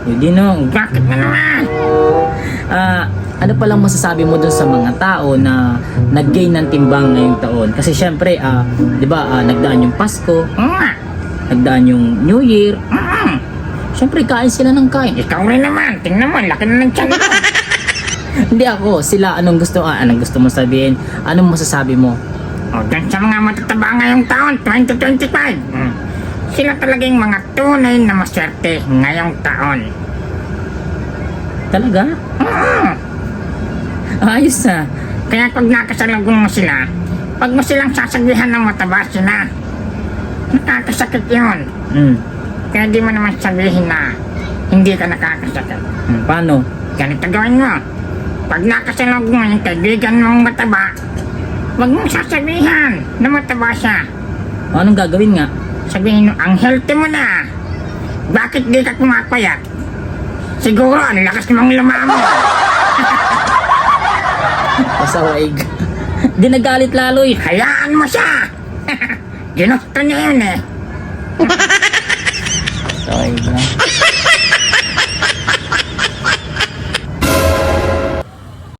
Hindi no. Bakit na naman? Ano palang masasabi mo dun sa mga tao na nag-gain ng timbang ngayong taon? Kasi syempre, di ba, nagdaan yung Pasko, Oo nga. nagdaan yung New Year. Syempre, kain sila ng kain. Ikaw rin naman. Tingnan mo, laki na ng tiyan mo. Hindi ako. Sila, anong gusto mo sabihin? Anong masasabi mo? O, dyan sa mga matataba ngayong taon, 2025. Sila talagang mga tunay na maswerte ngayong taon. Talaga? Ayos na. Kaya pag nakasalubong mo sila, pag mo silang sasabihan ng mataba sila, nakakasakit yun. Kaya di mo naman sabihin na hindi ka nakakasakit. Paano? Ganito gawin mo. Pag nakasalubong mo yung kaibigan mong mataba, huwag mong sasabihan na mataba siya. Anong gagawin nga? Sabihin mo, ang healthy mo na. Bakit di ka kumapayat? Siguro, ang lakas mong lumamo. Pasawaig. Di nagalit lalo eh. Hayaan mo siya. Ginusto niya yun eh. Pasawaig na.